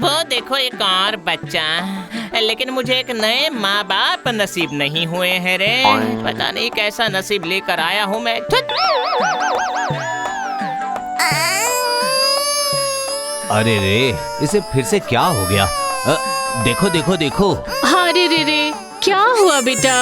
वो देखो एक और बच्चा, लेकिन मुझे एक नए माँ बाप नसीब नहीं हुए हैं रे। पता नहीं कैसा नसीब लेकर आया हूँ मैं। अरे रे, इसे फिर से क्या हो गया? देखो देखो देखो। अरे रे, क्या हुआ बेटा?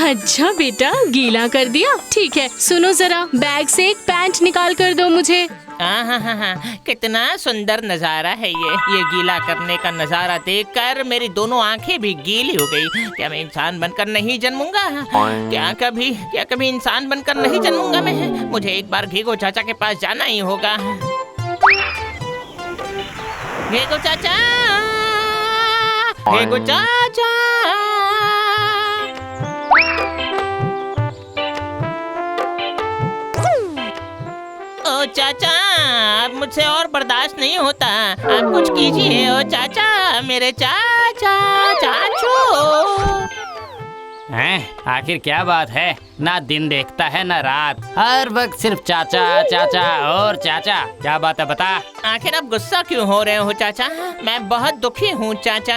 अच्छा बेटा, गीला कर दिया। ठीक है, सुनो जरा, बैग से एक पैंट निकाल कर दो मुझे। हाँ, कितना सुंदर नजारा है ये गीला करने का नजारा देखकर मेरी दोनों आंखें भी गीली हो गई। क्या मैं इंसान बनकर नहीं जन्मूंगा? क्या कभी इंसान बनकर नहीं जन्मूंगा मैं? मुझे एक बार घेगो चाचा के पास जाना ही होगा। घेगो चाचा, घेगो चाचा। ओ चाचा, अब मुझसे और बर्दाश्त नहीं होता। आप कुछ कीजिए ओ चाचा, मेरे चाचा, चाचू। हैं? आखिर क्या बात है? ना दिन देखता है ना रात, हर वक्त सिर्फ चाचा चाचा और चाचा। क्या बात है बता। आखिर आप गुस्सा क्यों हो रहे हो चाचा? मैं बहुत दुखी हूँ चाचा,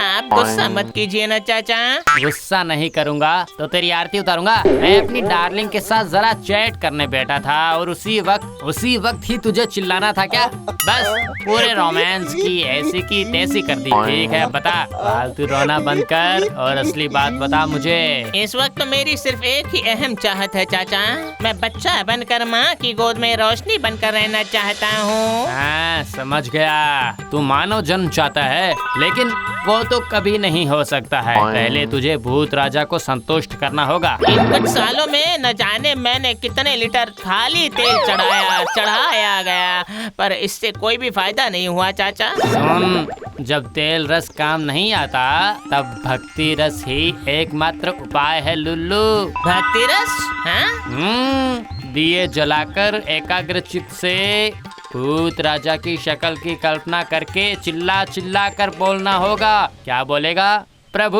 आप गुस्सा मत कीजिए ना चाचा। गुस्सा नहीं करूँगा तो तेरी आरती उतारूंगा। मैं अपनी डार्लिंग के साथ जरा चैट करने बैठा था और उसी वक्त ही तुझे चिल्लाना था क्या? बस पूरे रोमांस की ऐसी की तैसी कर दी। ठीक है बता, फालतू रोना बंद कर और असली बात बता मुझे। इस वक्त तो मेरी सिर्फ एक ही अहम चाहत है चाचा, मैं बच्चा बनकर माँ की गोद में रोशनी बनकर रहना चाहता हूँ। हाँ, समझ गया। तू मानव जन्म चाहता है, लेकिन वो तो कभी नहीं हो सकता है। पहले तुझे भूत राजा को संतुष्ट करना होगा। इन कुछ सालों में न जाने मैंने कितने लीटर खाली तेल चढ़ाया गया, पर इससे कोई भी फायदा नहीं हुआ चाचा। सुन, जब तेल रस काम नहीं आता तब भक्ति रस ही एकमात्र उपाय है लुल्लू। भक्ति रस? हाँ? दिए जलाकर एकाग्रचित्त से भूत राजा की शक्ल की कल्पना करके चिल्ला चिल्ला कर बोलना होगा। क्या बोलेगा? प्रभु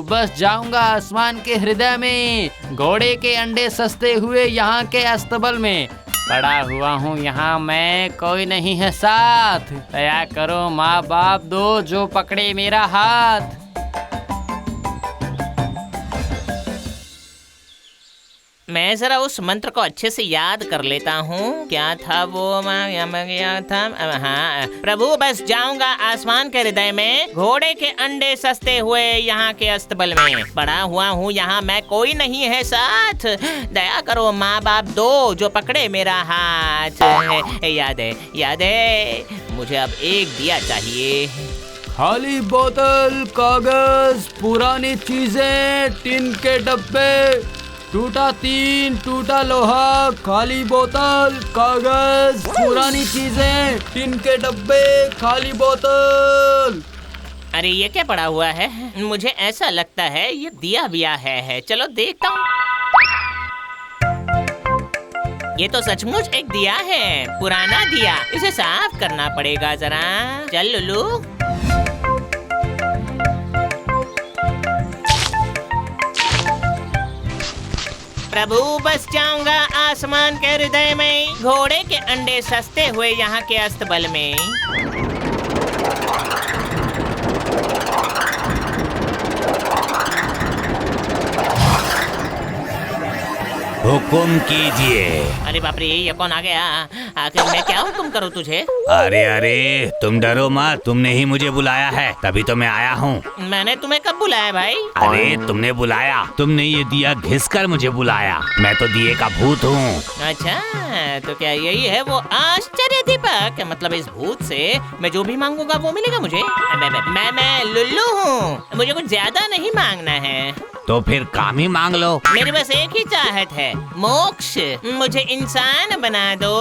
बस जाऊंगा आसमान के हृदय में, घोड़े के अंडे सस्ते हुए यहाँ के अस्तबल में, पड़ा हुआ हूँ यहाँ मैं, कोई नहीं है साथ, दया करो माँ बाप दो जो पकड़े मेरा हाथ। मैं जरा उस मंत्र को अच्छे से याद कर लेता हूँ। क्या था वो? गया था। हाँ, प्रभु बस जाऊंगा आसमान के हृदय में, घोड़े के अंडे सस्ते हुए यहाँ के अस्तबल में, पड़ा हुआ हूँ यहाँ मैं, कोई नहीं है साथ, दया करो माँ बाप दो जो पकड़े मेरा हाथ। याद है, मुझे अब एक दिया चाहिए। खाली बोतल, कागज, पुरानी चीजें, टिन के डब्बे, टूटा टीन, टूटा लोहा, खाली बोतल, कागज, पुरानी चीजें, टिन के डब्बे, खाली बोतल। अरे ये क्या पड़ा हुआ है? मुझे ऐसा लगता है ये दिया बिया है। चलो देखता हूँ। ये तो सचमुच एक दिया है, पुराना दिया। इसे साफ करना पड़ेगा जरा। चल लुल्लू। प्रभु बस जाऊंगा आसमान के हृदय में, घोड़े के अंडे सस्ते हुए यहाँ के अस्तबल में। हुकुम कीजिए। अरे बाप रे, ये कौन आ गया? आखिर मैं क्या हुक्म करूँ तुझे? अरे तुम डरो मत, तुमने ही मुझे बुलाया है, तभी तो मैं आया हूँ। मैंने तुम्हें कब बुलाया भाई? अरे तुमने बुलाया, तुमने ये दिया घिसकर मुझे बुलाया। मैं तो दिए का भूत हूँ। अच्छा, तो क्या यही है वो आश्चर्य दीपक? मतलब इस भूत से मैं जो भी मांगूंगा वो मिलेगा मुझे? मैं लुल्लू हूँ, मुझे कुछ ज्यादा नहीं मांगना है। तो फिर काम ही मांग लो। मेरी बस एक ही चाहत है, मोक्ष। मुझे इंसान बना दो,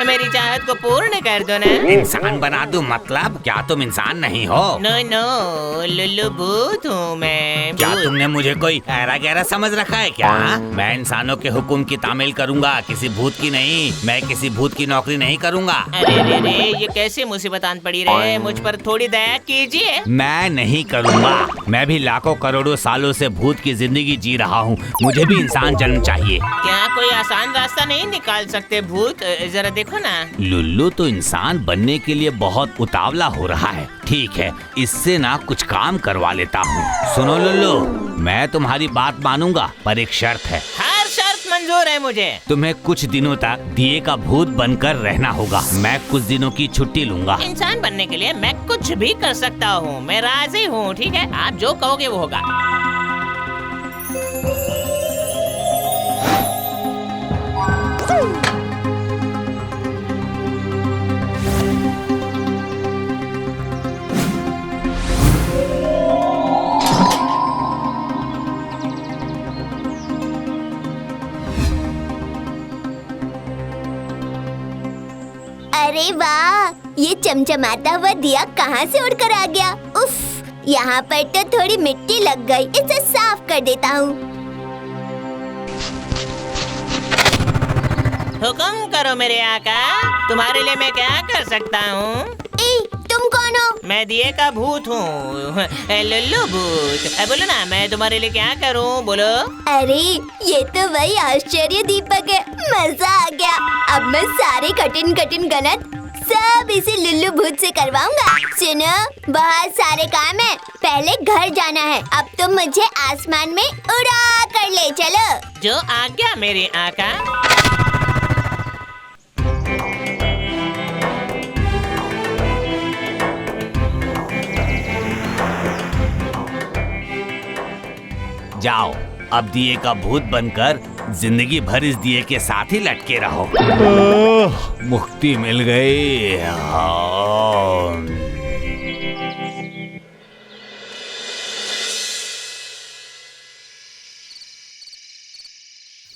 मेरी चाहत को पूर्ण कर दो ना। इंसान बना दूं मतलब? क्या तुम इंसान नहीं हो? नो, लुल्लू भूत हूँ मैं। क्या तुमने मुझे कोई ऐरा गहरा समझ रखा है क्या? मैं इंसानों के हुक्म की तामील करूंगा, किसी भूत की नहीं। मैं किसी भूत की नौकरी नहीं करूंगा। अरे ये कैसी मुसीबत आन पड़ी रहे? मुझ पर थोड़ी दया कीजिए। मैं नहीं करूंगा। मैं भी लाखों करोड़ों सालों से भूत भूत की जिंदगी जी रहा हूँ, मुझे भी इंसान जन्म चाहिए। क्या कोई आसान रास्ता नहीं निकाल सकते भूत? जरा देखो ना। लुल्लू तो इंसान बनने के लिए बहुत उतावला हो रहा है। ठीक है, इससे ना कुछ काम करवा लेता हूँ। सुनो लुल्लू, मैं तुम्हारी बात मानूंगा, पर एक शर्त है। हर शर्त मंजूर है मुझे। तुम्हें कुछ दिनों तक दिए का भूत बनकर रहना होगा। मैं कुछ दिनों की छुट्टी लूंगा। इंसान बनने के लिए मैं कुछ भी कर सकता हूँ, मैं राजी हूँ। ठीक है, आप जो कहोगे वो होगा। अरे वाह, ये चमचमाता हुआ दिया कहाँ से उड़कर आ गया? उफ, यहाँ पर तो थोड़ी मिट्टी लग गई, इसे साफ कर देता हूँ। हुक्म करो मेरे आका, तुम्हारे लिए मैं क्या कर सकता हूँ? तुम कौन हो? मैं दिए का भूत हूँ, लुल्लू भूत। बोलो ना, मैं तुम्हारे लिए क्या करूँ, बोलो। अरे ये तो वही आश्चर्य दीपक है, मजा आ गया। अब मैं सारे कठिन कठिन गणित सब इसी लुल्लू भूत से करवाऊंगा। सुनो, बहुत सारे काम है, पहले घर जाना है। अब तुम मुझे आसमान में उड़ा कर ले चलो। जो आज्ञा मेरे आका। जाओ, अब दिए का भूत बनकर जिंदगी भर इस दिए के साथ ही लटके रहो। मुक्ति मिल गई।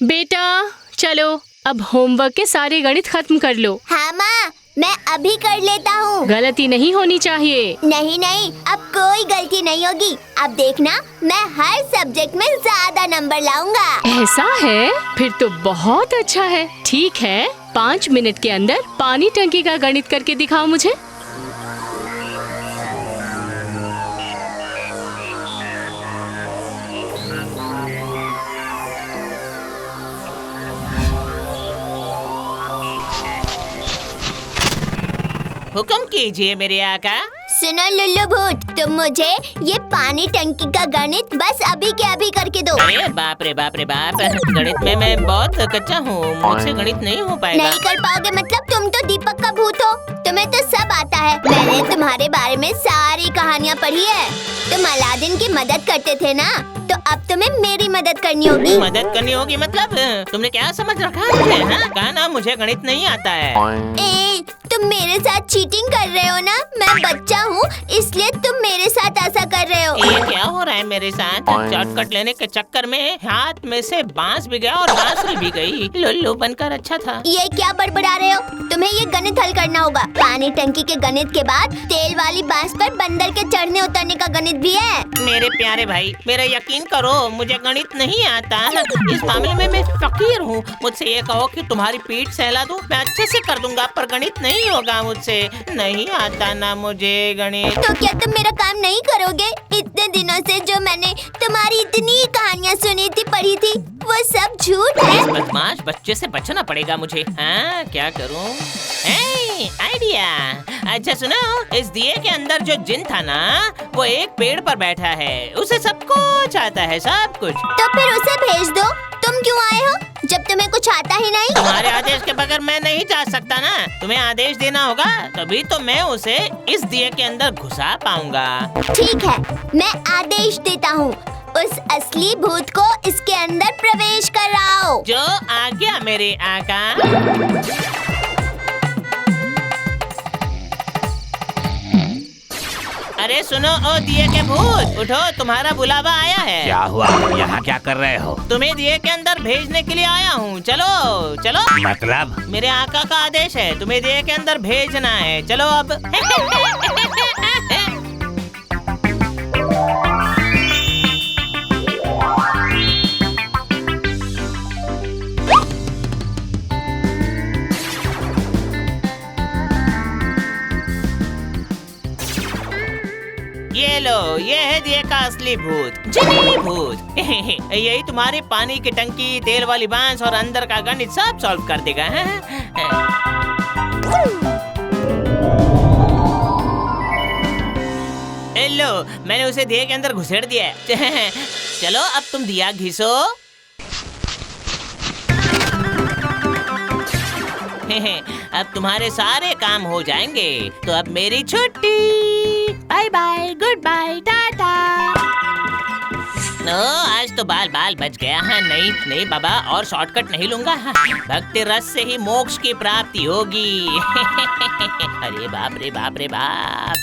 बेटा चलो, अब होमवर्क के सारे गणित खत्म कर लो। हाँ माँ, मैं अभी कर लेता हूँ। गलती नहीं होनी चाहिए। नहीं नहीं, अब कोई गलती नहीं होगी। अब देखना, मैं हर सब्जेक्ट में ज्यादा नंबर लाऊंगा। ऐसा है? फिर तो बहुत अच्छा है। ठीक है, 5 मिनट के अंदर पानी टंकी का गणित करके दिखाओ मुझे। हुक्म कीजिए मेरे आका। सुनो लुल्लू भूत, तुम मुझे ये पानी टंकी का गणित बस अभी के अभी करके दो। अरे बाप रे बाप रे बाप, गणित में मैं बहुत कच्चा हूँ, मुझसे गणित नहीं हो पाएगा। नहीं कर पाओगे मतलब? तुम तो दीपक का भूत हो, तुम्हें तो सब आता है। मैंने तुम्हारे बारे में सारी कहानियाँ पढ़ी है। तुम अलादीन की मदद करते थे ना, तो अब तुम्हें मेरी मदद करनी होगी। मदद करनी होगी मतलब? तुमने क्या समझ रखा है मुझे? हाँ? कहा ना मुझे गणित नहीं आता है। तुम मेरे साथ चीटिंग कर रहे हो ना? मैं बच्चा हूँ, इसलिए तुम मेरे साथ ऐसा कर रहे हो। ये क्या हो रहा है मेरे साथ? शॉर्टकट लेने के चक्कर में हाथ में से बांस भी गया और बांसुरी भी गई। लुल्लू बनकर अच्छा था। ये क्या बड़बड़ा रहे हो? तुम्हें ये गणित हल करना होगा। पानी टंकी के गणित के बाद तेल वाली बांस पर बंदर के चढ़ने उतरने का गणित भी है। मेरे प्यारे भाई, मेरा यकीन करो, मुझे गणित नहीं आता। इस मामले में मैं फकीर हूँ। मुझसे ये कहो कि तुम्हारी पीठ सहला दूं, मैं अच्छे से कर दूंगा, पर गणित नहीं होगा मुझसे। नहीं आता ना मुझे गणित। तो क्या तुम मेरा काम नहीं करोगे? इतने दिनों से जो मैंने तुम्हारी इतनी कहानियाँ सुनी थी, पढ़ी थी, वो सब झूठ है। इस बदमाश बच्चे से बचना पड़ेगा मुझे। हाँ, क्या करूँ? आइडिया। अच्छा सुनो, इस दिए के अंदर जो जिन था ना, वो एक पेड़ पर बैठा है, उसे सब कुछ आता है, सब कुछ। तो फिर उसे भेज दो। तुम क्यों आए हो जब तुम्हें कुछ आता ही नहीं? तुम्हारे आदेश के बगैर मैं नहीं जा सकता ना। तुम्हें आदेश देना होगा, तभी तो मैं उसे इस दिए के अंदर घुसा पाऊंगा। ठीक है, मैं आदेश देता हूँ। उस असली भूत को इसके अंदर प्रवेश कराओ। जो आज्ञा मेरे आका। अरे सुनो ओ दिए के भूत, उठो, तुम्हारा बुलावा आया है। क्या हुआ? यहाँ क्या कर रहे हो? तुम्हें दिए के अंदर भेजने के लिए आया हूँ। चलो चलो। मतलब? मेरे आका का आदेश है, तुम्हें दिए के अंदर भेजना है। चलो अब। ये लो, ये है दिए का का असली भूत, जिनी भूत। यही तुम्हारी पानी की टंकी, तेल वाली बांस और अंदर का गणित सब सॉल्व कर देगा। लो, मैंने उसे दिए के अंदर घुसेड़ दिया है। चलो अब तुम दिया घिसो। अब तुम्हारे सारे काम हो जाएंगे, तो अब मेरी छुट्टी। Bye bye, good bye, tata. आज तो बाल बाल बच गया है। नहीं नहीं बाबा, और शॉर्टकट नहीं लूंगा। भक्ति रस से ही मोक्ष की प्राप्ति होगी। अरे बाप रे बाप रे बाप।